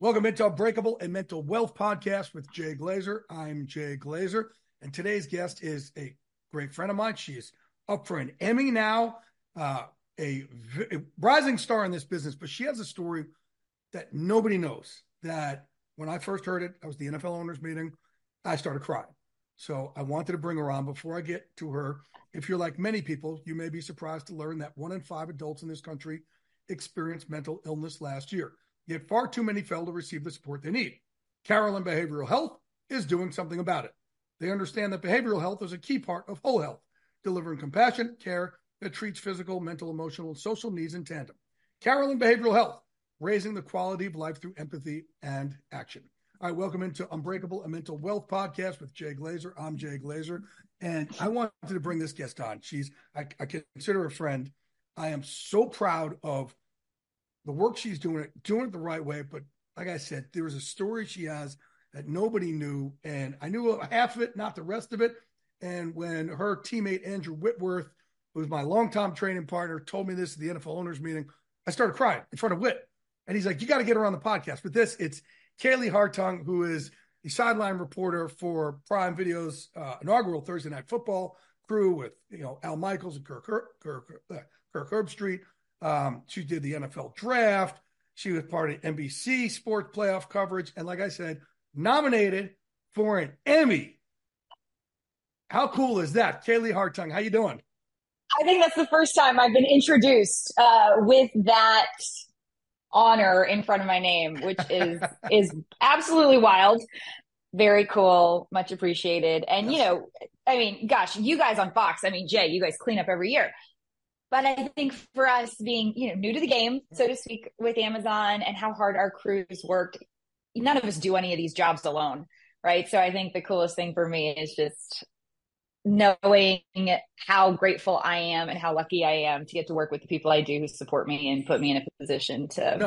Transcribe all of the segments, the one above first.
Welcome into Unbreakable and Mental Wealth Podcast with Jay Glazer. I'm Jay Glazer, and today's guest is a great friend of mine. She is up for an Emmy now, a rising star in this business, but she has a story that nobody knows. That when I first heard it, I was at the NFL owners meeting, I started crying. So I wanted to bring her on. Before I get to her, if you're like many people, you may be surprised to learn that 1 in 5 adults in this country experienced mental illness last year. Yet far too many fail to receive the support they need. Carolyn Behavioral Health is doing something about it. They understand that behavioral health is a key part of whole health, delivering compassionate care that treats physical, mental, emotional, and social needs in tandem. Carolyn Behavioral Health, raising the quality of life through empathy and action. All right, welcome into Unbreakable, a Mental Wealth Podcast with Jay Glazer. I'm Jay Glazer, and I wanted to bring this guest on. I consider her a friend. I am so proud of the work she's doing it the right way. But like I said, there was a story she has that nobody knew. And I knew half of it, not the rest of it. And when her teammate, Andrew Whitworth, who was my longtime training partner, told me this at the NFL owners meeting, I started crying in front of Whit. And he's like, you got to get her on the podcast. With this, it's Kaylee Hartung, who is the sideline reporter for Prime Video's inaugural Thursday Night Football crew with, Al Michaels and Kirk Herbstreit. She did the NFL draft. She was part of NBC sports playoff coverage. And like I said, nominated for an Emmy. How cool is that? Kaylee Hartung, how you doing? I think that's the first time I've been introduced with that honor in front of my name, which is absolutely wild. Very cool. Much appreciated. And, gosh, you guys on Fox, Jay, you guys clean up every year. But I think for us being, new to the game, so to speak, with Amazon and how hard our crews work, none of us do any of these jobs alone, right? So I think the coolest thing for me is just knowing how grateful I am and how lucky I am to get to work with the people I do who support me and put me in a position to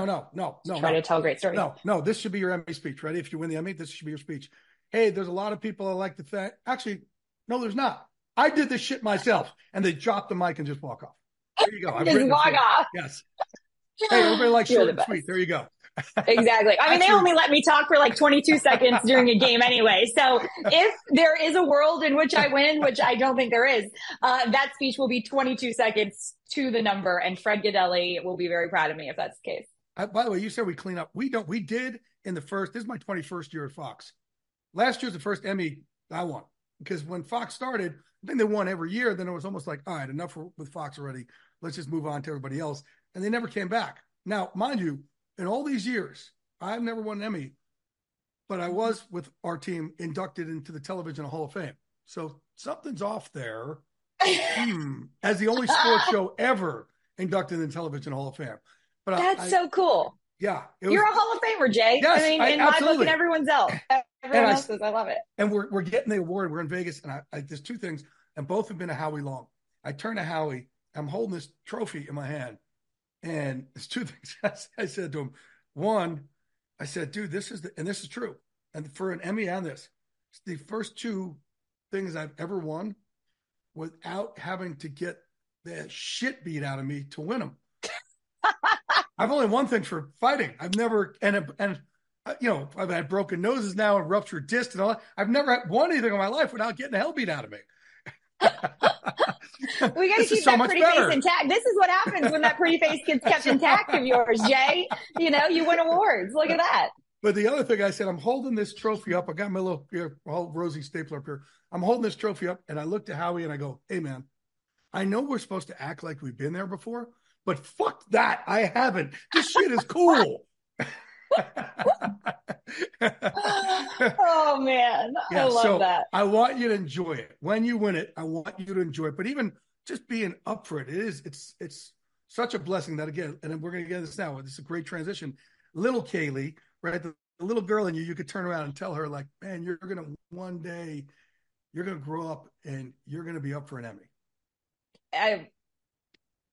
try to tell a great story. No, this should be your Emmy speech. Ready? If you win the Emmy, this should be your speech. Hey, there's a lot of people I like to thank. Actually, no, there's not. I did this shit myself. And they drop the mic and just walk off. There you go. Just walk off. Yes. Hey, everybody likes short and sweet. There you go. Exactly. They only let me talk for like 22 seconds during a game anyway. So if there is a world in which I win, which I don't think there is, that speech will be 22 seconds to the number. And Fred Godelli will be very proud of me if that's the case. By the way, you said we clean up. We did in the first, this is my 21st year at Fox. Last year's the first Emmy I won. Because when Fox started, I think they won every year. Then it was almost like, all right, enough with Fox already. Let's just move on to everybody else. And they never came back. Now, mind you, in all these years, I've never won an Emmy, but I was with our team inducted into the Television Hall of Fame. So something's off there. As the only sports show ever inducted in the Television Hall of Fame. But that's so cool. Yeah. You're a Hall of Famer, Jay. Yes, in my book and everyone else's. I love it. And we're getting the award. We're in Vegas. And there's two things, and both have been a Howie Long. I turn to Howie. I'm holding this trophy in my hand. And there's two things I said to him. One, I said, dude, this is true. And for an Emmy and this, it's the first two things I've ever won without having to get the shit beat out of me to win them. I've only won things for fighting. I've never, I've had broken noses now and ruptured discs and all that. I've never won anything in my life without getting the hell beat out of me. We got to keep that pretty face intact. This is what happens when that pretty face gets kept intact of yours, Jay. You win awards. Look at that. But the other thing I said, I'm holding this trophy up. I got my little rosy stapler up here. I'm holding this trophy up, and I looked at Howie and I go, hey, man, I know we're supposed to act like we've been there before, but fuck that. I haven't. This shit is cool. Oh man, yeah, I love that. I want you to enjoy it. When you win it, I want you to enjoy it. But even just being up for it, it's such a blessing that, again, and we're going to get this now. This is a great transition. Little Kaylee, right? The little girl in you could turn around and tell her, like, man, you're going to one day, you're going to grow up and you're going to be up for an Emmy.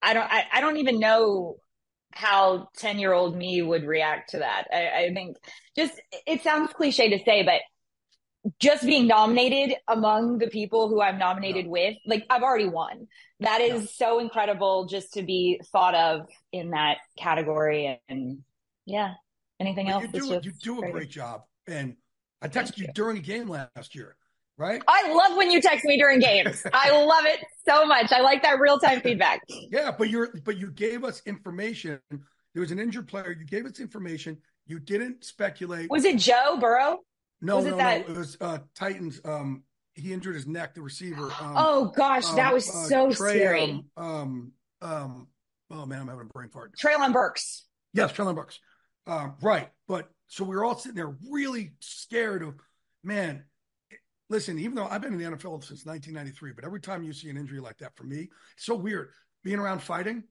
I don't even know how 10-year-old me would react to that. I think it sounds cliche to say, but just being nominated among the people who I'm nominated with, like, I've already won. That is so incredible just to be thought of in that category. And yeah. Anything But else? you do a great job. And I Thank texted you you. during a game last year, right? I love when you text me during games. I love it so much. I like that real-time feedback. Yeah, but you gave us information. There was an injured player. You gave us information. You didn't speculate. Was it Joe Burrow? No, Was it no, no. that? It was Titans. He injured his neck, the receiver. Oh gosh, that was so Trey, scary. oh man, I'm having a brain fart. Traylon Burks. Yes, Traylon Burks. Right. But so we were all sitting there really scared of, man, listen, even though I've been in the NFL since 1993, but every time you see an injury like that, for me, it's so weird. Being around fighting,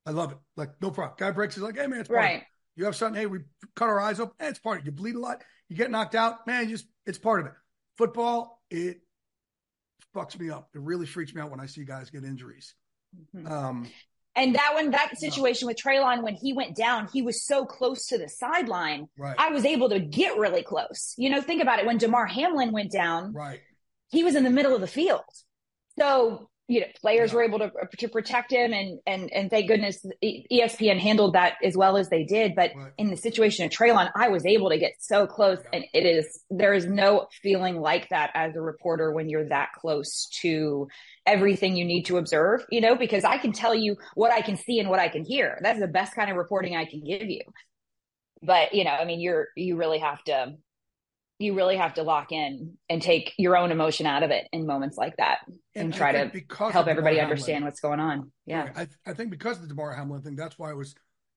I love it. Like, no problem. Guy breaks, he's like, hey, man, it's part of it. You have something, hey, we cut our eyes up. Hey, it's part of it. You bleed a lot. You get knocked out. Man, it's part of it. Football, it fucks me up. It really freaks me out when I see guys get injuries. Mm-hmm. And that situation with Traylon, when he went down, he was so close to the sideline. Right. I was able to get really close. Think about it. When Damar Hamlin went down, right, he was in the middle of the field. So, players were able to protect him, and thank goodness ESPN handled that as well as they did. But in the situation of Traylon, I was able to get so close, and there is no feeling like that as a reporter when you're that close to everything you need to observe, because I can tell you what I can see and what I can hear. That's the best kind of reporting I can give you. But, you really have to lock in and take your own emotion out of it in moments like that and try to help everybody understand what's going on. Yeah. Right. I think because of the Damar Hamlin thing, that's why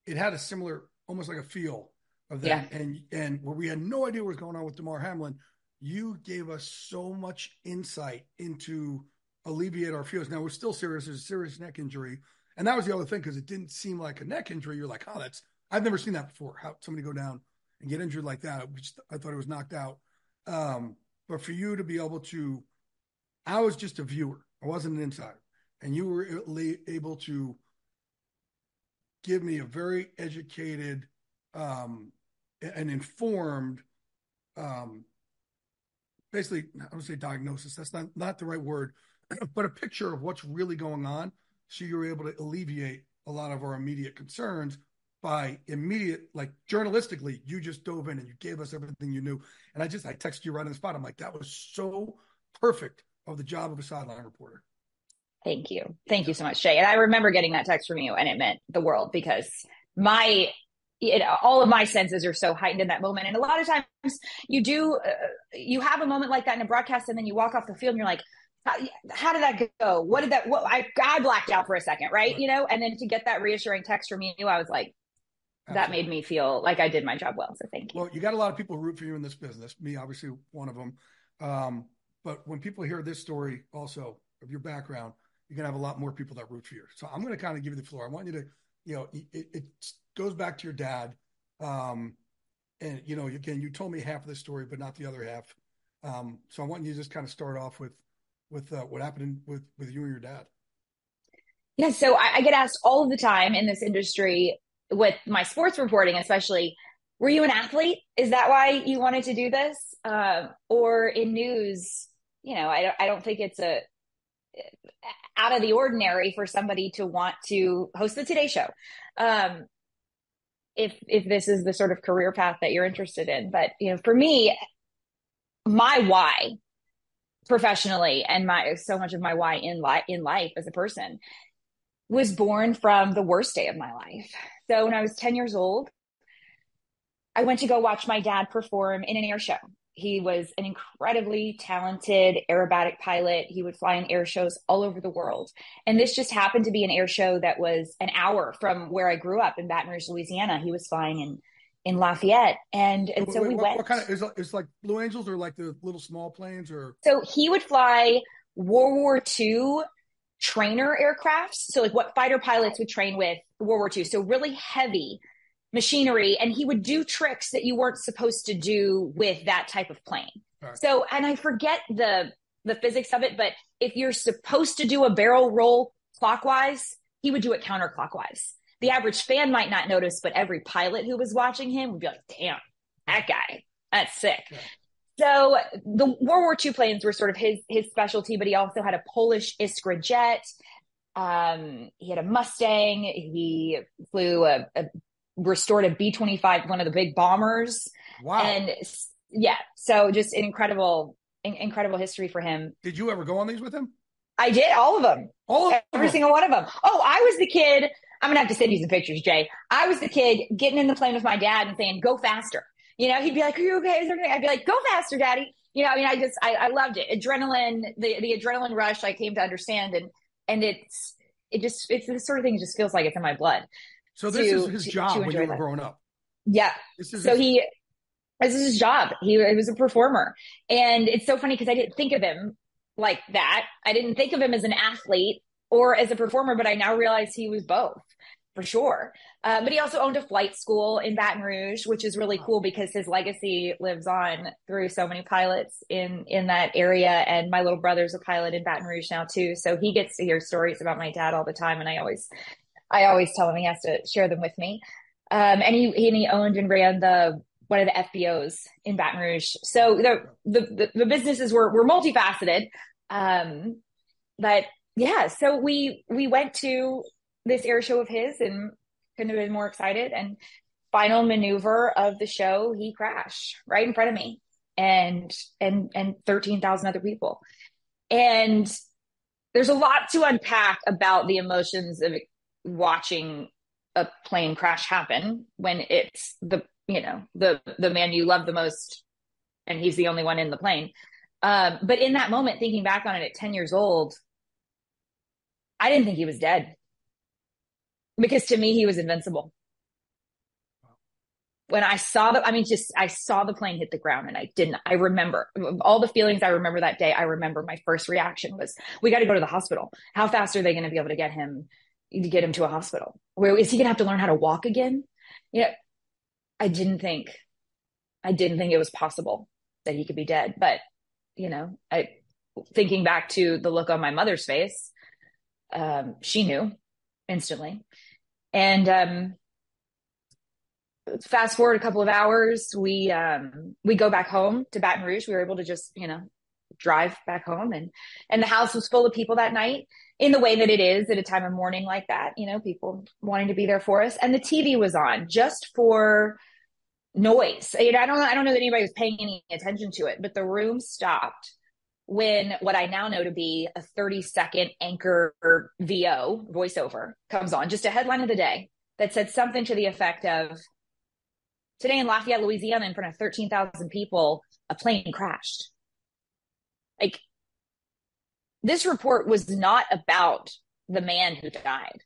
it had a similar, almost like a feel of that. Yeah. And where we had no idea what was going on with Damar Hamlin, you gave us so much insight into alleviate our fears. Now, we're still serious. There's a serious neck injury. And that was the other thing, because it didn't seem like a neck injury. You're like, oh, I've never seen that before. How somebody go down and get injured like that. I thought it was knocked out. But for you to be able to, I was just a viewer. I wasn't an insider. And you were able to give me a very educated and informed, basically, I would say diagnosis. That's not the right word, but a picture of what's really going on. So you were able to alleviate a lot of our immediate concerns by like journalistically, you just dove in and you gave us everything you knew. And I texted you right on the spot. I'm like, that was so perfect of the job of a sideline reporter. Thank you. Thank you so much, Jay. And I remember getting that text from you, and it meant the world, because all of my senses are so heightened in that moment. And a lot of times you have a moment like that in a broadcast, and then you walk off the field and you're like, how did that go? I blacked out for a second, right? And then to get that reassuring text from you, I was like, that made me feel like I did my job well. So thank you. Well, you got a lot of people who root for you in this business. Me, obviously, one of them. But when people hear this story also of your background, you're going to have a lot more people that root for you. So I'm going to kind of give you the floor. I want you to, it goes back to your dad. And, again, you told me half of the story, but not the other half. So I want you to just kind of start off with what happened with you and your dad. Yeah. So I get asked all of the time in this industry, with my sports reporting, especially, were you an athlete? Is that why you wanted to do this? Or in news, I don't think it's out of the ordinary for somebody to want to host the Today Show. If this is the sort of career path that you're interested in. But, for me, my why professionally, and so much of my why in life as a person, was born from the worst day of my life. So when I was 10 years old, I went to go watch my dad perform in an air show. He was an incredibly talented aerobatic pilot. He would fly in air shows all over the world. And this just happened to be an air show that was an hour from where I grew up in Baton Rouge, Louisiana. He was flying in Lafayette. And so we went. What kind of, is like Blue Angels, or like the little small planes, or? So he would fly World War II trainer aircrafts. So like what fighter pilots would train with World War II. So really heavy machinery. And he would do tricks that you weren't supposed to do with that type of plane. Right. So, and I forget the physics of it, but if you're supposed to do a barrel roll clockwise, he would do it counterclockwise. The average fan might not notice, but every pilot who was watching him would be like, damn, that guy, that's sick. Yeah. So the World War II planes were sort of his specialty, but he also had a Polish Iskra jet. He had a Mustang. He flew a restored a B-25, one of the big bombers. Wow. And yeah, so just an incredible history for him. Did you ever go on these with him? I did, all of them. Every them. single one of them. Oh, I was the kid. I'm gonna have to send you some pictures, Jay. I was the kid getting in the plane with my dad and saying, "Go faster." You know, he'd be like, "Are you okay? Is there anything?" I'd be like, "Go faster, Daddy." You know, I mean, I loved it. Adrenaline, the adrenaline rush. I came to understand, and it's the sort of thing that just feels like it's in my blood. So this is his job when you were growing up. Yeah. This is his job. He was a performer, and it's so funny because I didn't think of him like that. I didn't think of him as an athlete or as a performer, but I now realize he was both, for sure. But he also owned a flight school in Baton Rouge, which is really cool because his legacy lives on through so many pilots in that area. And my little brother's a pilot in Baton Rouge now too. So he gets to hear stories about my dad all the time. And I always tell him he has to share them with me. And he owned and ran one of the FBOs in Baton Rouge. So the businesses were multifaceted. But yeah, so we went to this air show of his and couldn't have been more excited. And final maneuver of the show, he crashed right in front of me and 13,000 other people. And there's a lot to unpack about the emotions of watching a plane crash happen when it's the man you love the most and he's the only one in the plane. But in that moment, thinking back on it at 10 years old, I didn't think he was dead because to me, he was invincible. When I saw I saw the plane hit the ground and I remember all the feelings I remember that day. I remember my first reaction was, we got to go to the hospital. How fast are they going to be able to get him to a hospital? Where is he going to have to learn how to walk again? You know, I didn't think it was possible that he could be dead. But, you know, thinking back to the look on my mother's face, she knew instantly. And fast forward a couple of hours, we go back home to Baton Rouge. We were able to just, drive back home, and the house was full of people that night in the way that it is at a time of mourning like that, people wanting to be there for us. And the TV was on just for noise. I don't know that anybody was paying any attention to it, but the room stopped when what I now know to be a 30-second anchor voiceover comes on, just a headline of the day that said something to the effect of, today in Lafayette, Louisiana, in front of 13,000 people, a plane crashed. Like, this report was not about the man who died.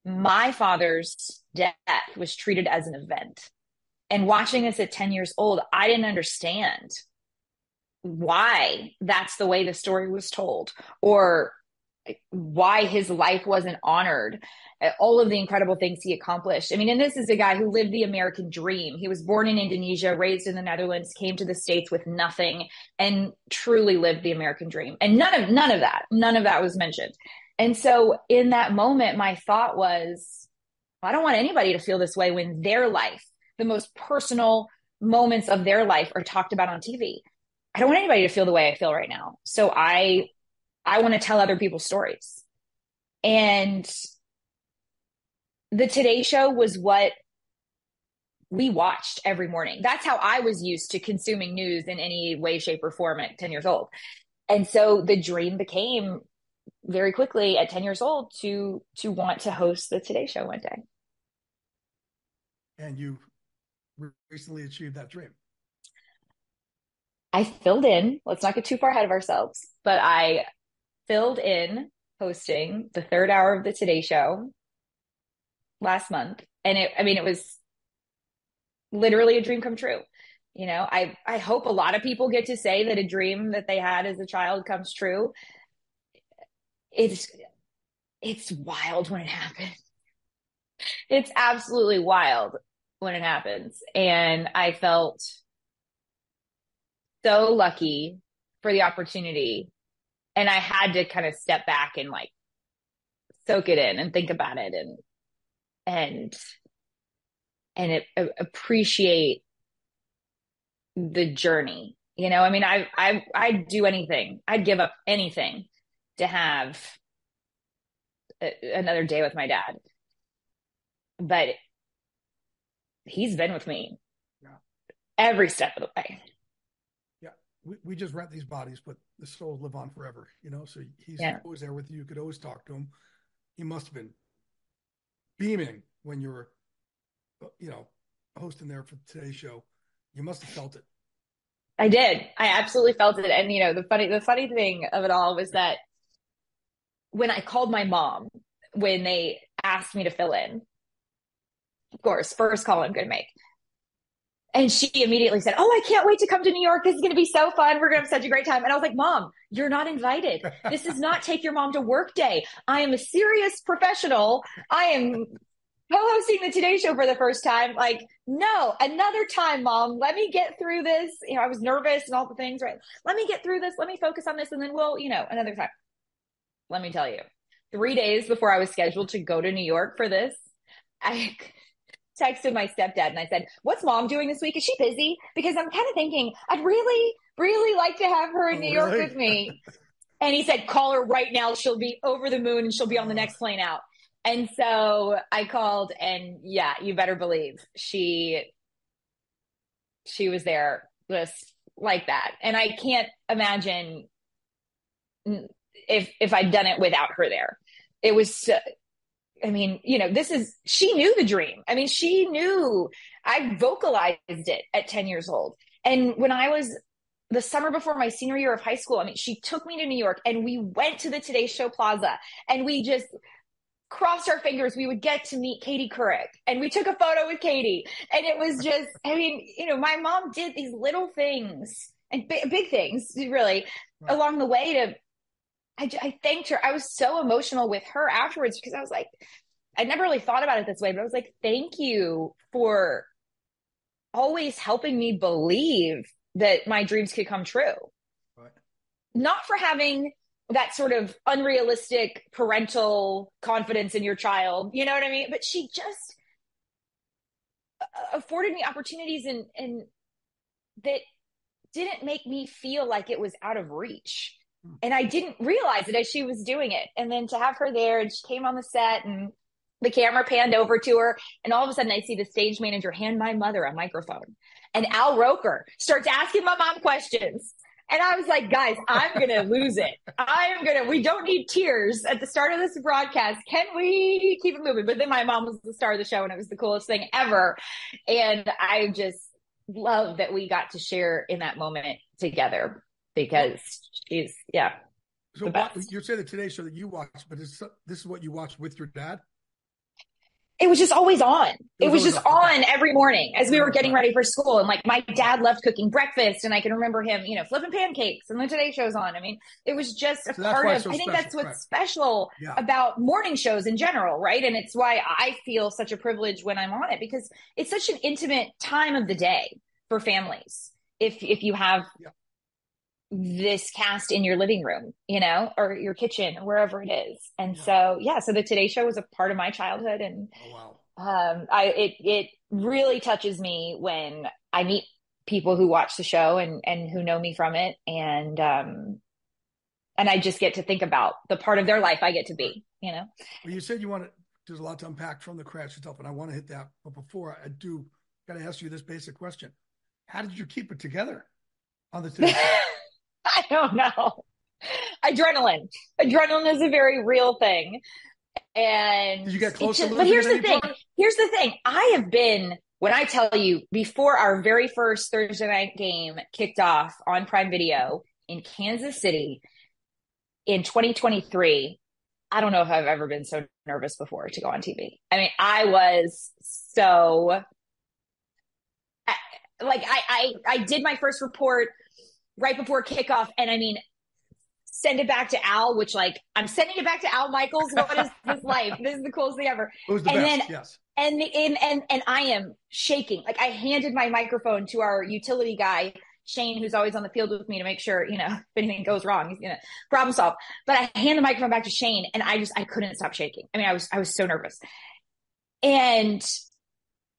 My father's death was treated as an event. And watching this at 10 years old, I didn't understand why that's the way the story was told, or why his life wasn't honored, all of the incredible things he accomplished. I mean, and this is a guy who lived the American dream. He was born in Indonesia, raised in the Netherlands, came to the States with nothing, and truly lived the American dream. And none of that was mentioned. And so in that moment, my thought was, I don't want anybody to feel this way when their life, the most personal moments of their life, are talked about on TV. I don't want anybody to feel the way I feel right now. So I want to tell other people's stories. And the Today Show was what we watched every morning. That's how I was used to consuming news in any way, shape, or form at 10 years old. And so the dream became very quickly at 10 years old to want to host the Today Show one day. And you recently achieved that dream. I filled in, let's not get too far ahead of ourselves, but I filled in hosting the third hour of the Today Show last month. And it was literally a dream come true. I hope a lot of people get to say that a dream that they had as a child comes true. It's wild when it happens. It's absolutely wild when it happens. And I felt so lucky for the opportunity. And I had to kind of step back and soak it in and think about it and appreciate the journey. I mean, I'd do anything. I'd give up anything to have another day with my dad. But he's been with me Yeah. every step of the way. Yeah. We just rent these bodies, but the souls live on forever, so he's always there with you. You could always talk to him. He must have been beaming when you were, hosting there for today's show. You must have felt it. I did. I absolutely felt it. And the funny thing of it all was that when I called my mom, when they asked me to fill in, of course, first call I'm going to make. And she immediately said, "Oh, I can't wait to come to New York. This is going to be so fun. We're going to have such a great time." And I was like, "Mom, you're not invited. This is not take your mom to work day. I am a serious professional. I am co-hosting the Today Show for the first time. Like, no, another time, Mom. Let me get through this." I was nervous and all the things, right? Let me get through this. Let me focus on this. And then we'll, another time. Let me tell you, 3 days before I was scheduled to go to New York for this, I texted my stepdad and I said, "What's Mom doing this week? Is she busy? Because I'm kind of thinking I'd really, really like to have her in New York with me." And he said, "Call her right now. She'll be over the moon and she'll be on the next plane out." And so I called, and yeah, you better believe she was there just like that. And I can't imagine if I'd done it without her there. It was, she knew the dream. I mean, she knew. I vocalized it at 10 years old. And when I was the summer before my senior year of high school, she took me to New York and we went to the Today Show Plaza and we just crossed our fingers we would get to meet Katie Couric, and we took a photo with Katie. And it was just, my mom did these little things and big things really along the way to, I thanked her. I was so emotional with her afterwards because I was like, I never really thought about it this way, but I was like, thank you for always helping me believe that my dreams could come true. Right. Not for having that sort of unrealistic parental confidence in your child, you know what I mean? But she just afforded me opportunities and that didn't make me feel like it was out of reach. And I didn't realize it as she was doing it. And then to have her there, and she came on the set and the camera panned over to her. And all of a sudden I see the stage manager hand my mother a microphone. And Al Roker starts asking my mom questions. And I was like, guys, I'm going to lose it. We don't need tears at the start of this broadcast. Can we keep it moving? But then my mom was the star of the show and it was the coolest thing ever. And I just love that we got to share in that moment together because she's, So you're saying the Today Show that you watched, but this is what you watched with your dad? It was just always on. It was just on every morning as we were getting ready for school. And my dad loved cooking breakfast, and I can remember him, flipping pancakes, and the Today Show's on. it was just a part of, I think that's what's special about morning shows in general, right? And it's why I feel such a privilege when I'm on it, because it's such an intimate time of the day for families. If you have this cast in your living room, or your kitchen, or wherever it is. And so the Today Show was a part of my childhood. And it really touches me when I meet people who watch the show and who know me from it. And I just get to think about the part of their life I get to be, Well, you said there's a lot to unpack from the crash stuff, and I want to hit that. But before I do, got to ask you this basic question. How did you keep it together on the Today Show? I don't know. Adrenaline is a very real thing. And did you get close to losing? But here's the thing. I have been, when I tell you, before our very first Thursday night game kicked off on Prime Video in Kansas City in 2023, I don't know if I've ever been so nervous before to go on TV. I was so, I did my first report right before kickoff. And send it back to Al, which I'm sending it back to Al Michaels. What is this life? This is the coolest thing ever. It was the best, yes. And I am shaking. I handed my microphone to our utility guy, Shane, who's always on the field with me to make sure, if anything goes wrong, he's going to problem solve. But I hand the microphone back to Shane and I couldn't stop shaking. I was so nervous. And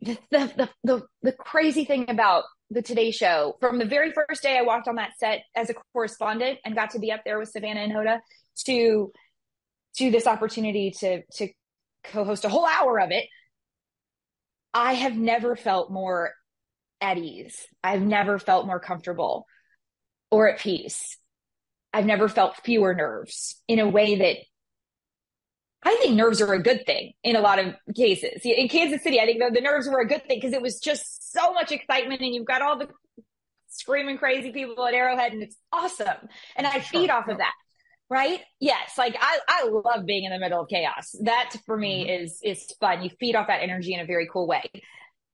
the crazy thing about the Today Show, from the very first day I walked on that set as a correspondent and got to be up there with Savannah and Hoda, to this opportunity to co-host a whole hour of it, I have never felt more at ease. I've never felt more comfortable or at peace. I've never felt fewer nerves in a way that I think nerves are a good thing in a lot of cases. In Kansas City, I think the nerves were a good thing because it was just so much excitement and you've got all the screaming crazy people at Arrowhead and it's awesome. And I feed off of that. Right? Yes. Like I love being in the middle of chaos. That for me is fun. You feed off that energy in a very cool way.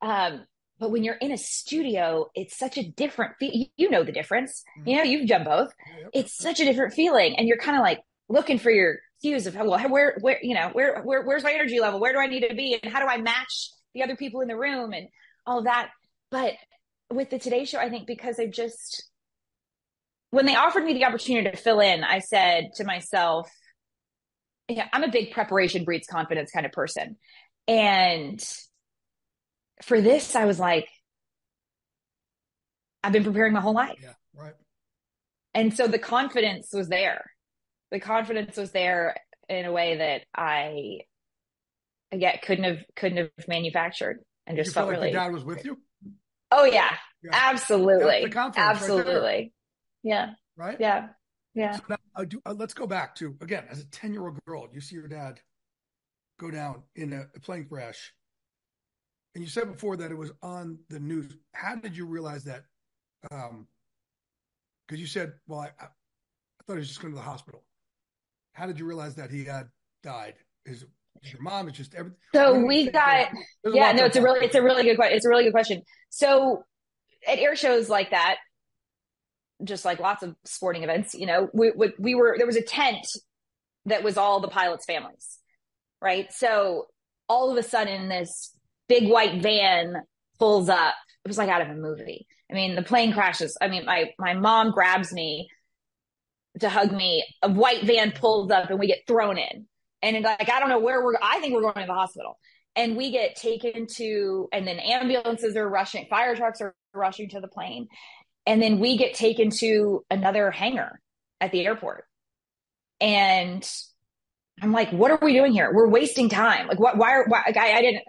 But when you're in a studio, it's such a different you know the difference. You know, you've done both. It's such a different feeling. And you're kind of like looking for your cues of, well, where's my energy level? Where do I need to be? And how do I match the other people in the room and all of that? But with the Today Show, I think because when they offered me the opportunity to fill in, I said to myself, yeah, I'm a big preparation breeds confidence kind of person. And for this, I was like, I've been preparing my whole life. Yeah, right. And so the confidence was there. The confidence was there in a way that I couldn't have manufactured and just felt like really. Your dad was with you? Oh yeah. Absolutely. That's the confidence absolutely. Right yeah. Right? Yeah. Yeah. So now, let's go back to, again, as a 10-year-old girl, you see your dad go down in a plane crash. And you said before that it was on the news. How did you realize that? Because you said, well, I thought he was just going to the hospital. How did you realize that he had died? Is your mom? It's just everything. So we got, it's a really good question. It's a really good question. So at air shows like that, just like lots of sporting events, you know, there was a tent that was all the pilots' families, right? So all of a sudden this big white van pulls up. It was like out of a movie. I mean, the plane crashes. I mean, my mom grabs me to hug me. A white van pulls up and we get thrown in. And like, I don't know where I think we're going to the hospital. And we get taken to, and then ambulances are rushing, fire trucks are rushing to the plane. And then we get taken to another hangar at the airport. And I'm like, what are we doing here? We're wasting time. Like, why I didn't,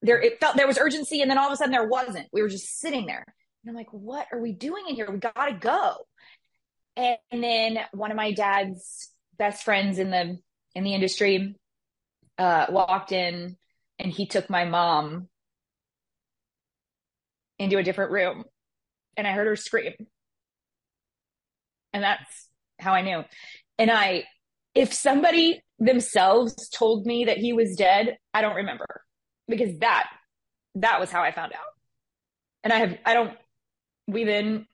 it felt there was urgency. And then all of a sudden there wasn't. We were just sitting there. And I'm like, what are we doing in here? We got to go. And then one of my dad's best friends in the industry walked in and he took my mom into a different room. And I heard her scream. And that's how I knew. And if somebody themselves told me that he was dead, I don't remember, because that was how I found out. And we didn't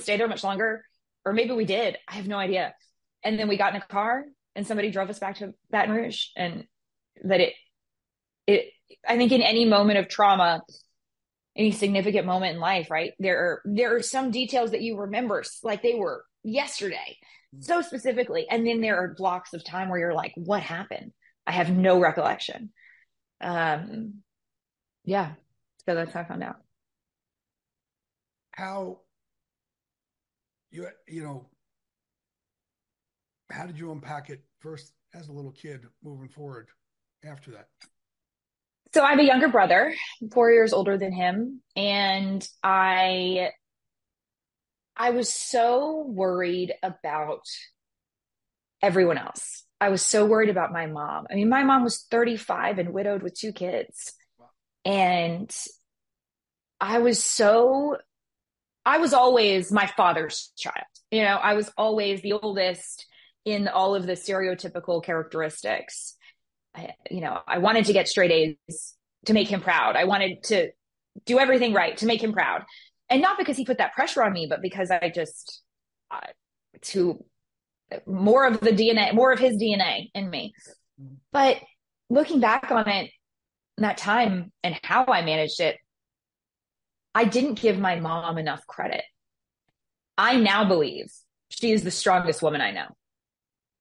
stay there much longer, or maybe we did. I have no idea. And then we got in a car and somebody drove us back to Baton Rouge. And that I think in any moment of trauma, any significant moment in life, right? There are some details that you remember like they were yesterday, so specifically. And then there are blocks of time where you're like, what happened? I have no recollection. Yeah. So that's how I found out. How how did you unpack it first as a little kid moving forward after that? So I have a younger brother, 4 years older than him. And I was so worried about everyone else. I was so worried about my mom. I mean, my mom was 35 and widowed with 2 kids. Wow. And I was always my father's child. You know, I was always the oldest in all of the stereotypical characteristics. I wanted to get straight A's to make him proud. I wanted to do everything right to make him proud. And not because he put that pressure on me, but because I just, to more of his DNA in me. But looking back on it, that time and how I managed it, I didn't give my mom enough credit. I now believe she is the strongest woman I know.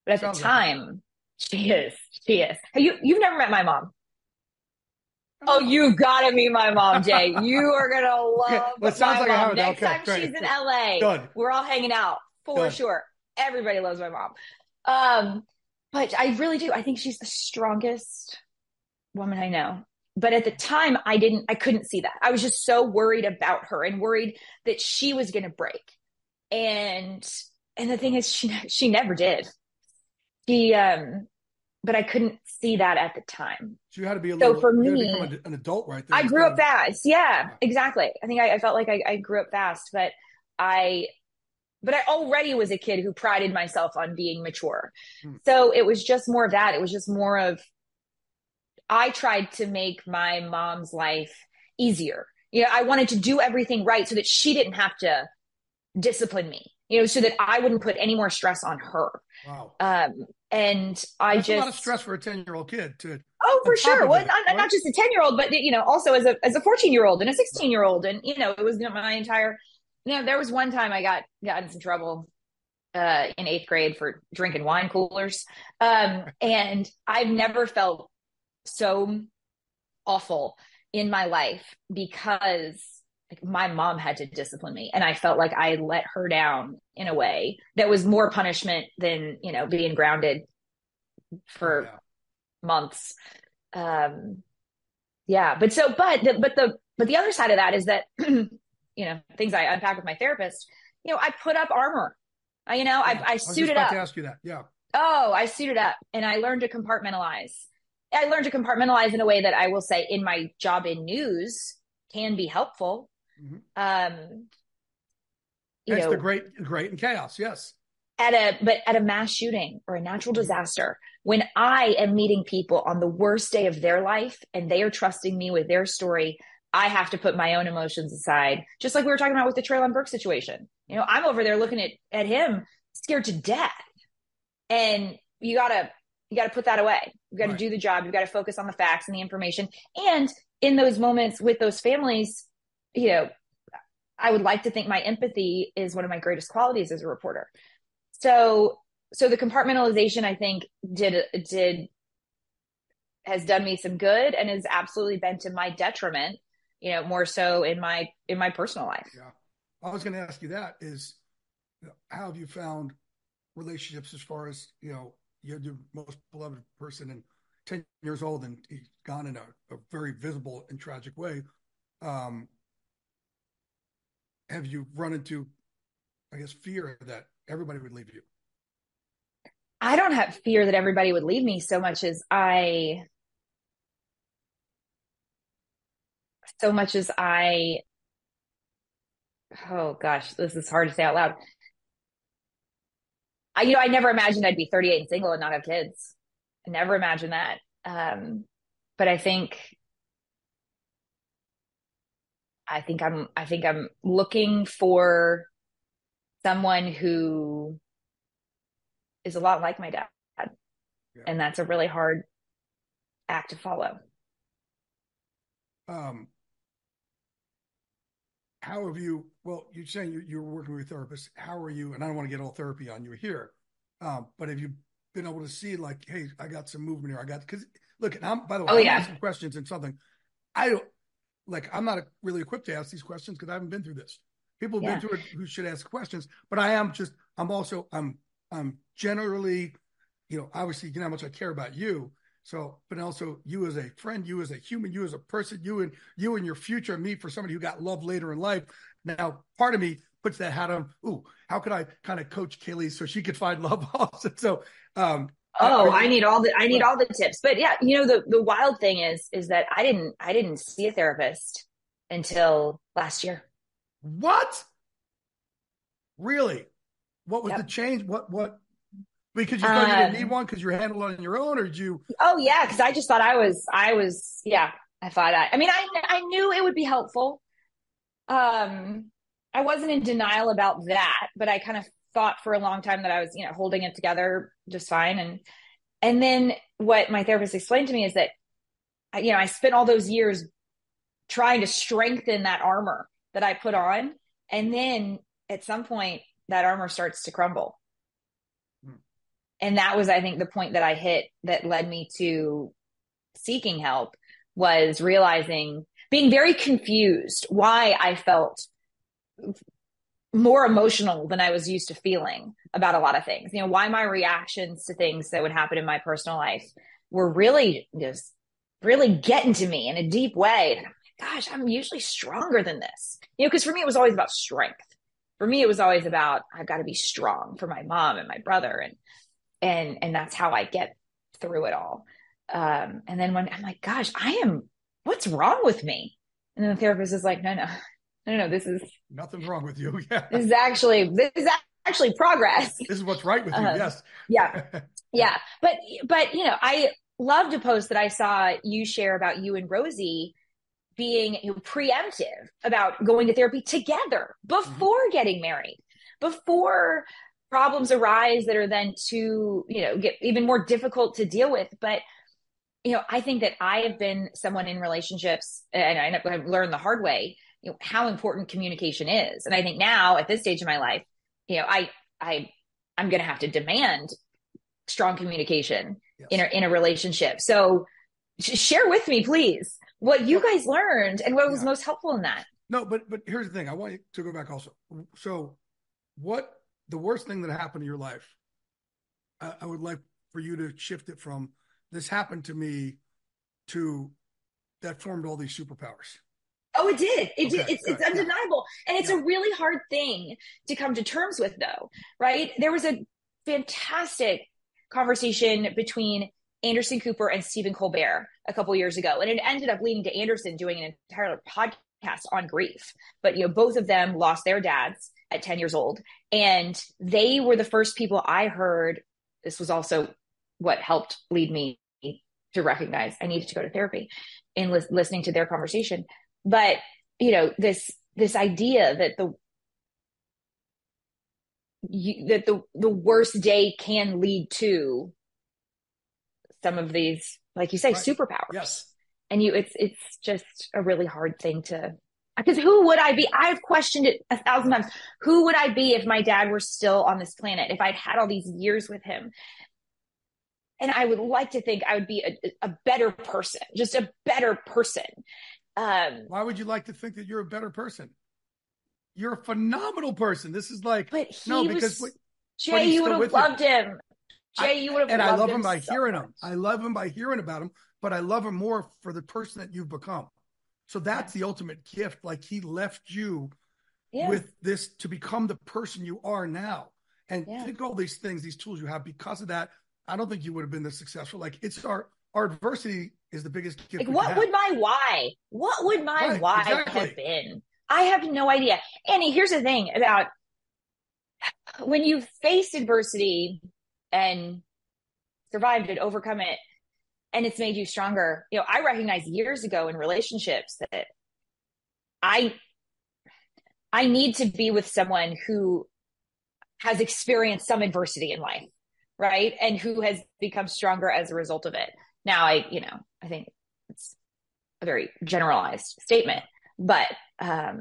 But at the time, she is. You've never met my mom. Oh, you've got to meet my mom, Jay. You are going to love my mom. Next time she's in LA, Good. We're all hanging out for sure. Everybody loves my mom. But I really do. I think she's the strongest woman I know. But at the time I couldn't see that. I was just so worried about her and worried that she was going to break. And the thing is, she never did. But I couldn't see that at the time. So you had to be So for you had to me, become an adult right there. I grew up fast. Yeah, exactly. I think I felt like I grew up fast, but I already was a kid who prided myself on being mature. So it was just more of that. It was just more of, I tried to make my mom's life easier. I wanted to do everything right so that she didn't have to discipline me, so that I wouldn't put any more stress on her. Wow. And That's a lot of stress for a 10-year-old kid to. Oh, for sure. Well, not just a 10-year-old, but, also as a 14-year-old and a 16-year-old. And, it was my entire, there was one time I got in some trouble in 8th grade for drinking wine coolers. And I've never felt so awful in my life because my mom had to discipline me. And I felt like I let her down in a way that was more punishment than, being grounded for months. Yeah. But the other side of that is that, things I unpack with my therapist, I put up armor. I suited up. I was just about to ask you that. Yeah. Oh, I suited up and I learned to compartmentalize. I learned to compartmentalize in a way that I will say in my job in news can be helpful. Mm-hmm. It's the great in chaos. Yes. At a mass shooting or a natural disaster, when I am meeting people on the worst day of their life and they are trusting me with their story, I have to put my own emotions aside. Just like we were talking about with the Traylon Burke situation. I'm over there looking at him scared to death. And you gotta put that away. You got to do the job. You got to focus on the facts and the information. And in those moments with those families, I would like to think my empathy is one of my greatest qualities as a reporter. So the compartmentalization, I think, has done me some good and has absolutely been to my detriment, more so in my personal life. Yeah. I was going to ask you that is, how have you found relationships as far as, you're your most beloved person and 10 years old and he's gone in a very visible and tragic way. Have you run into, I guess, fear that everybody would leave you? I don't have fear that everybody would leave me so much as I, oh gosh, this is hard to say out loud. I never imagined I'd be 38 and single and not have kids. I never imagined that. But I think I'm looking for someone who is a lot like my dad. Yeah. And that's a really hard act to follow. How have you, well, you're saying you're working with therapists. How are you, and I don't want to get all therapy on you here, but have you been able to see like, hey, I got some movement here. Because look, and by the way, I'm asking questions and something. I'm not really equipped to ask these questions because I haven't been through this. People have been through it who should ask questions, but I'm generally, obviously, you know how much I care about you. So, but also you as a friend, you as a human, you as a person, you and your future, me for somebody who got love later in life. Now, part of me puts that hat on. Ooh, how could I kind of coach Kaylee so she could find love also? So, I need all the tips. But yeah, the wild thing is that I didn't see a therapist until last year. What? Really? What was the change? What? Because you thought you didn't need one because you're handling it on your own, or did you? Oh yeah, because I just thought I was. Yeah, I thought I mean, I knew it would be helpful. I wasn't in denial about that, but I kind of thought for a long time that I was, holding it together just fine. And then what my therapist explained to me is that, I spent all those years trying to strengthen that armor that I put on, and then at some point that armor starts to crumble. And that was, I think, the point that I hit that led me to seeking help, was realizing, being very confused why I felt more emotional than I was used to feeling about a lot of things. Why my reactions to things that would happen in my personal life were really just really getting to me in a deep way. And I'm like, gosh, I'm usually stronger than this. Because for me, it was always about strength. For me, it was always about, I've got to be strong for my mom and my brother. And that's how I get through it all. And then when I'm like, gosh, what's wrong with me? And then the therapist is like, no, Nothing's wrong with you. Yeah. This is actually progress. This is what's right with you. Yes. Yeah. Yeah. But, I loved a post that I saw you share about you and Rosie being preemptive about going to therapy together before getting married, before problems arise that are then get even more difficult to deal with. But, I think that I have been someone in relationships, and I've learned the hard way, how important communication is. And I think now at this stage of my life, I'm going to have to demand strong communication in a relationship. So share with me, please, what you guys learned and what was most helpful in that. No, but here's the thing. I want you to go back also. So what the worst thing that happened in your life, I would like for you to shift it from this happened to me to that formed all these superpowers. Oh, it did. It did. It's undeniable. And it's a really hard thing to come to terms with, though, right? There was a fantastic conversation between Anderson Cooper and Stephen Colbert a couple years ago. And it ended up leading to Anderson doing an entire podcast on grief. But, both of them lost their dads at 10 years old. And they were the first people I heard. This was also what helped lead me to recognize I needed to go to therapy in listening to their conversation. But, this idea that the worst day can lead to some of these, like you say, superpowers. Yes. And it's just a really hard thing because who would I be? I've questioned it 1,000 times. Who would I be if my dad were still on this planet, if I'd had all these years with him? And I would like to think I would be a better person, just a better person. Why would you like to think that you're a better person? You're a phenomenal person. This is like, Jay, you would have loved him. Jay, you would have loved him. And I love him by hearing him. I love him by hearing about him, but I love him more for the person that you've become. So that's the ultimate gift. Like he left you with this to become the person you are now. And think all these things, these tools you have because of that. I don't think you would have been this successful. Like it's our adversity is the biggest gift. Like what would my why have been? I have no idea. Annie, here's the thing about when you face adversity and survived it, overcome it, and it's made you stronger. I recognized years ago in relationships that I need to be with someone who has experienced some adversity in life, right? And who has become stronger as a result of it. Now, I think it's a very generalized statement, but I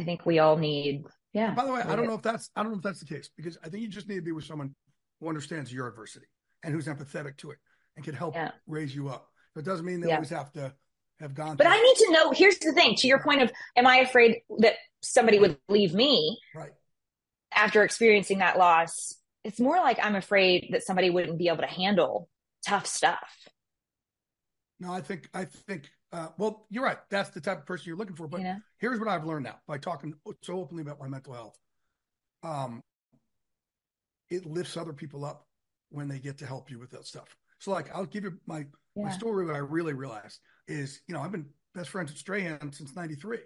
think we all need, By the way, I don't know if that's the case, because I think you just need to be with someone who understands your adversity and who's empathetic to it and can help raise you up. But it doesn't mean they always have to have gone. But I need to know, here's the thing, to your point of, am I afraid that somebody would leave me after experiencing that loss? It's more like I'm afraid that somebody wouldn't be able to handle tough stuff. No, I think, well, you're right. That's the type of person you're looking for. But here's what I've learned now by talking so openly about my mental health. It lifts other people up when they get to help you with that stuff. So like, I'll give you my story. What I really realized is, I've been best friends with Strahan since 93.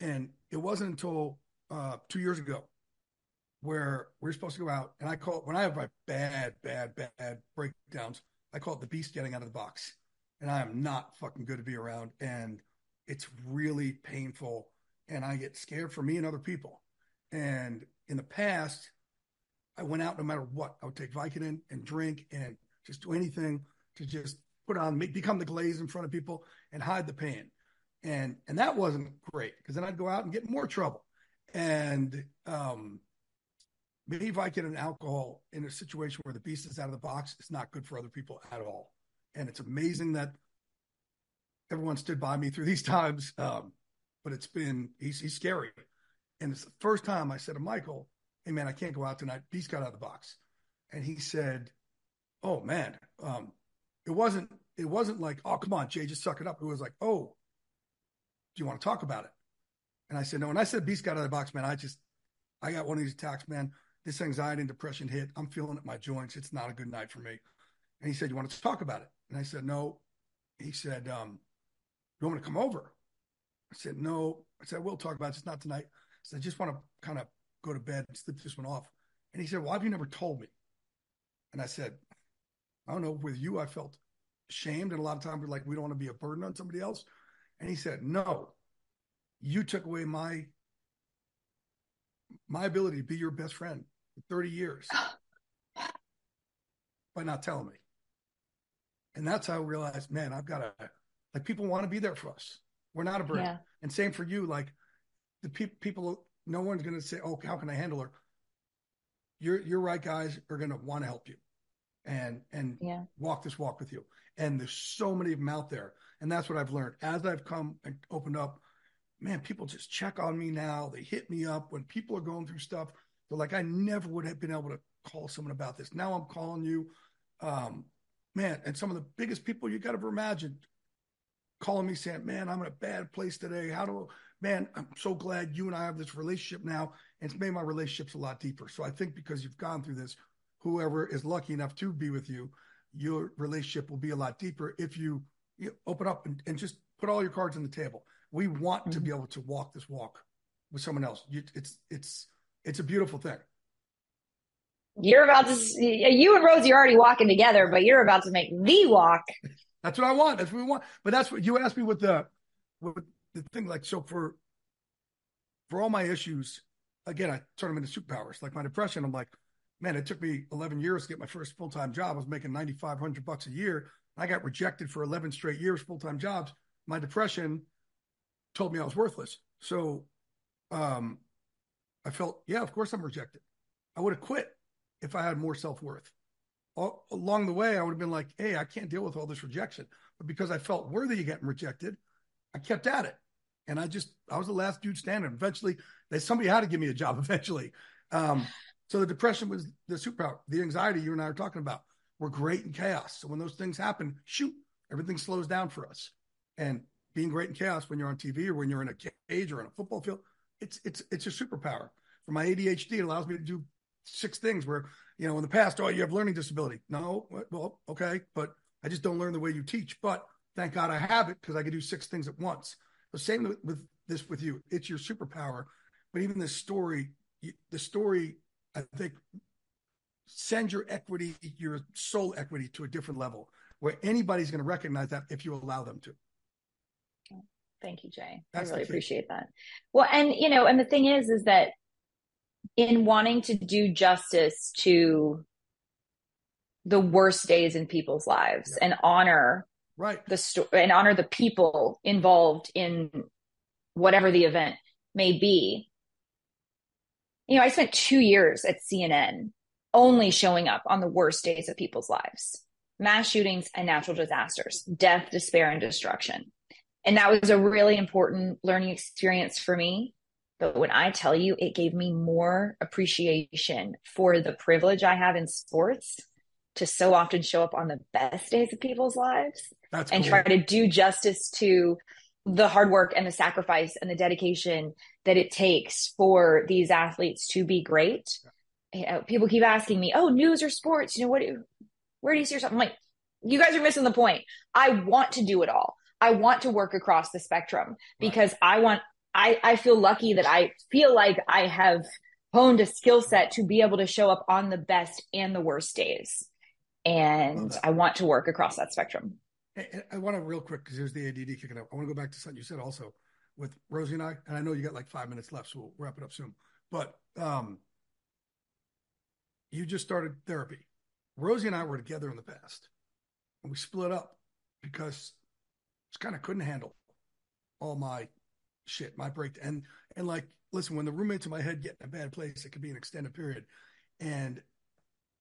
And it wasn't until 2 years ago where we're supposed to go out. And I call it, when I have my bad breakdowns, I call it the beast getting out of the box. And I am not fucking good to be around. And it's really painful. And I get scared for me and other people. And in the past, I went out no matter what. I would take Vicodin and drink and just do anything to just put on, become the glaze in front of people and hide the pain. And that wasn't great, because then I'd go out and get in more trouble. And maybe Vicodin and alcohol in a situation where the beast is out of the box is not good for other people at all. And it's amazing that everyone stood by me through these times. But it's been, he's scary. And it's the first time I said to Michael, hey man, I can't go out tonight. Beast got out of the box. And he said, oh man, it wasn't it wasn't like, oh, come on, Jay, just suck it up. It was like, oh, do you want to talk about it? And I said, no. And I said, beast got out of the box, man. I got one of these attacks, man. This anxiety and depression hit. I'm feeling it in my joints. It's not a good night for me. And he said, you want to talk about it? And I said, no. He said, you want me to come over? I said, no. I said, we'll talk about it. Just not tonight. I said, I just want to kind of go to bed and slip this one off. And he said, well, why have you never told me? And I said, I don't know. With you, I felt ashamed. And a lot of times we're like, we don't want to be a burden on somebody else. And he said, no, you took away my ability to be your best friend for 30 years by not telling me. And that's how I realized, man, I've got to, like, people want to be there for us. We're not a burden. Yeah. And same for you. Like, the people, no one's going to say, oh, how can I handle her? Your right guys are going to want to help you and walk this walk with you. And there's so many of them out there. And that's what I've learned. As I've come and opened up, man, people just check on me now. They hit me up when people are going through stuff. They're like, I never would have been able to call someone about this. Now I'm calling you. Man, and some of the biggest people you got to imagine calling me saying, man, I'm in a bad place today. Man, I'm so glad you and I have this relationship now. And it's made my relationships a lot deeper. So I think because you've gone through this, whoever is lucky enough to be with you, your relationship will be a lot deeper if you open up and just put all your cards on the table. We want to be able to walk this walk with someone else. It's a beautiful thing. You and Rosie are already walking together, but you're about to make the walk. That's what I want. That's what we want. But that's what you asked me with the thing. Like, so for all my issues, again, I turn them into superpowers. Like my depression, I'm like, man, it took me 11 years to get my first full-time job. I was making $9,500 a year. I got rejected for 11 straight years, full-time jobs. My depression told me I was worthless. So I felt, yeah, of course I'm rejected. I would have quit if I had more self-worth. Along the way, I would have been like, hey, I can't deal with all this rejection. But because I felt worthy of getting rejected, I kept at it. And I was the last dude standing. Eventually, somebody had to give me a job eventually. So the depression was the superpower. The anxiety you and I are talking about were great in chaos. So when those things happen, shoot, everything slows down for us. And being great in chaos when you're on TV or when you're in a cage or on a football field, it's a superpower. For my ADHD, it allows me to do 6 things where, in the past, oh, you have learning disability. No, well, okay, but I just don't learn the way you teach. But thank God I have it because I can do 6 things at once. The same with you. It's your superpower. But even the story, I think, send your soul equity to a different level where anybody's going to recognize that if you allow them to. Thank you, Jay. I really appreciate that. Well, and, and the thing is that in wanting to do justice to the worst days in people's lives and honor and honor the people involved in whatever the event may be. I spent 2 years at CNN only showing up on the worst days of people's lives: mass shootings and natural disasters, death, despair, and destruction. And that was a really important learning experience for me. But when I tell you, it gave me more appreciation for the privilege I have in sports to so often show up on the best days of people's lives and try to do justice to the hard work and the sacrifice and the dedication that it takes for these athletes to be great. People keep asking me, oh, news or sports, where do you see yourself? I'm like, you guys are missing the point. I want to do it all. I want to work across the spectrum because I feel lucky that I feel like I have honed a skill set to be able to show up on the best and the worst days. And I want to work across that spectrum. I want to real quick, because here's the ADD kicking up. I want to go back to something you said also with Rosie and I know you got like 5 minutes left, so we'll wrap it up soon. But you just started therapy. Rosie and I were together in the past, and we split up because I kind of couldn't handle all my shit, my break. And like, listen, when the roommates in my head get in a bad place, it could be an extended period. And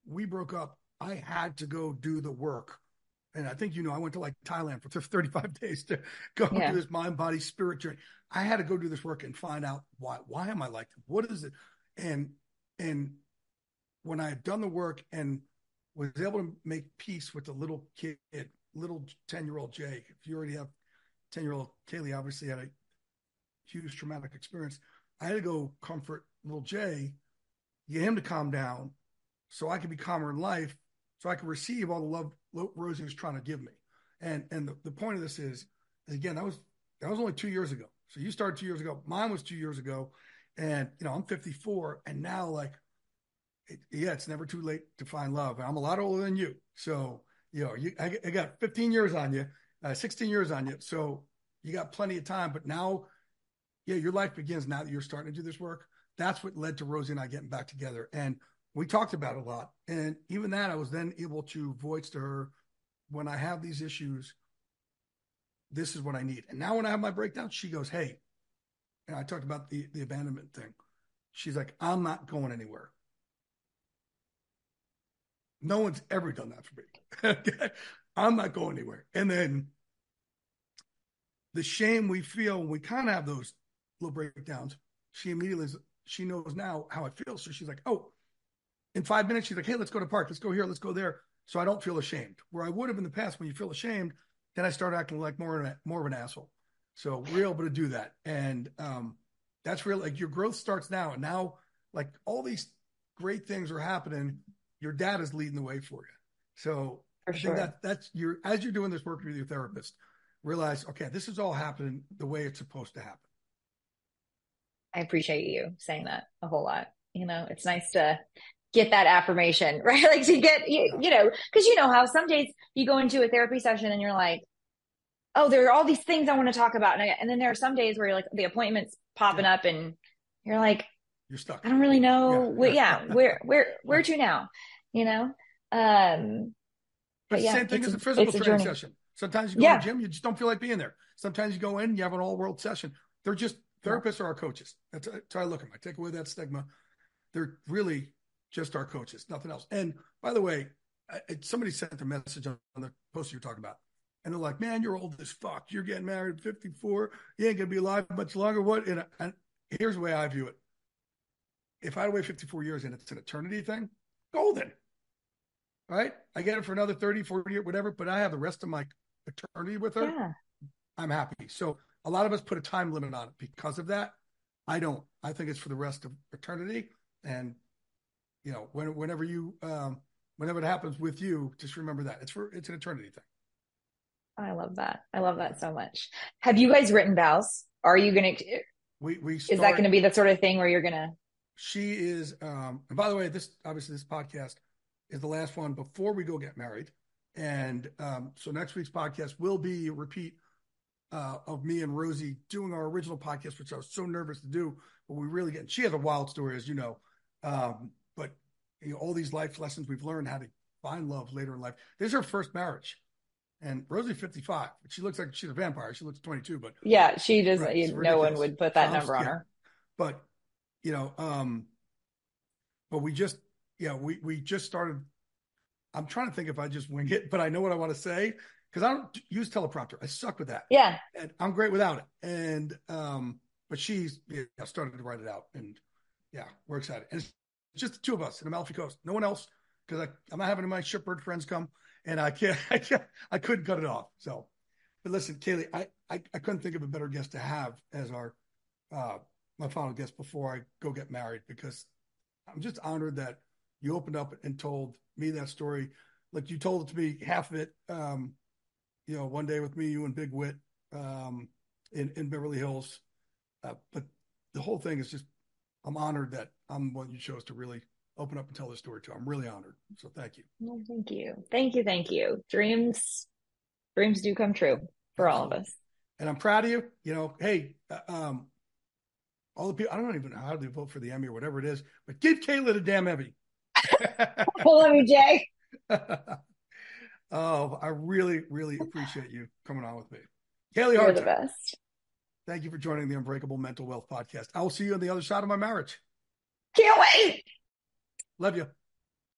we broke up. I had to go do the work. And I think, I went to like Thailand for 35 days to go through this mind, body, spirit journey. I had to go do this work and find out why am I like that? What is it? And when I had done the work and was able to make peace with the little kid little 10-year-old Jay. If you already have 10-year-old Kaylee, obviously had a huge traumatic experience. I had to go comfort little Jay, get him to calm down so I could be calmer in life, so I could receive all the love Rosie was trying to give me. And the point of this is again, that was only 2 years ago. So you started 2 years ago. Mine was 2 years ago. And, I'm 54. And now, like, it's never too late to find love. And I'm a lot older than you. So, I got 15 years on you, 16 years on you. So you got plenty of time. But now, your life begins now that you're starting to do this work. That's what led to Rosie and I getting back together. And we talked about it a lot. And even that, I was then able to voice to her, when I have these issues, this is what I need. And now when I have my breakdown, she goes, hey, and I talked about the abandonment thing. She's like, I'm not going anywhere. No one's ever done that for me. I'm not going anywhere. And then the shame we feel when we kind of have those little breakdowns, she knows now how I feel. So she's like, oh, in 5 minutes, she's like, hey, let's go to the park. Let's go here. Let's go there. So I don't feel ashamed. Where I would have in the past, when you feel ashamed, then I start acting like more of an asshole. So we're able to do that. And that's real. Like, your growth starts now. And now, like, all these great things are happening. Your dad is leading the way for you. So I think that's as you're doing this work with your therapist, realize, okay, this is all happening the way it's supposed to happen. I appreciate you saying that a whole lot. It's nice to get that affirmation, right? Like, to get, because how some days you go into a therapy session and you're like, oh, there are all these things I want to talk about. And then there are some days where you're like, the appointment's popping up and you're like, you're stuck. I don't really know. Where to now, But the same thing as a physical training session. Sometimes you go to the gym, you just don't feel like being there. Sometimes you go in, you have an all-world session. They're just, therapists are our coaches. That's how I look at them. I take away that stigma. They're really just our coaches, nothing else. And by the way, somebody sent a message on the post you're talking about. And they're like, man, you're old as fuck. You're getting married at 54. You ain't going to be alive much longer. What? And here's the way I view it. If I had to wait 54 years and it's an eternity thing, golden. Right? I get it for another 30, 40 years, whatever, but I have the rest of my eternity with her. Yeah. I'm happy. So a lot of us put a time limit on it because of that. I don't. I think it's for the rest of eternity. And, whenever it happens with you, just remember that. It's an eternity thing. I love that. I love that so much. Have you guys written vows? Are you going to, is that going to be the sort of thing where you're going to? She is, and by the way, this podcast is the last one before we go get married. And so next week's podcast will be a repeat of me and Rosie doing our original podcast, which I was so nervous to do, but we really get, she has a wild story, as you know. But all these life lessons we've learned, how to find love later in life. This is her first marriage. And Rosie's 55. She looks like she's a vampire. She looks 22, but yeah, she does. Right, no one would put that number on her. But but we just started. I'm trying to think if I just wing it, but I know what I want to say because I don't use teleprompter. I suck with that. Yeah, and I'm great without it. And but she's started to write it out, and we're excited. And it's just the two of us in Amalfi Coast. No one else, because I'm not having my shipbird friends come. And I couldn't cut it off. So, but listen, Kaylee, I couldn't think of a better guest to have as our my final guest before I go get married, because I'm just honored that you opened up and told me that story. Like, you told it to me, half of it, one day with me, you and Big Wit in Beverly Hills. But the whole thing is just, I'm honored that I'm one you chose to really open up and tell this story to. I'm really honored. So thank you. Well, thank you. Thank you. Thank you. Dreams do come true for all of us. And I'm proud of you. Hey, all the people, I don't even know how to vote for the Emmy or whatever it is, but give Kayla the damn Emmy. Love you, Jay. Oh, I really, really appreciate you coming on with me. Kaylee Hartung. You're the best. Thank you for joining the Unbreakable Mental Wealth Podcast. I will see you on the other side of my marriage. Can't wait. Love you.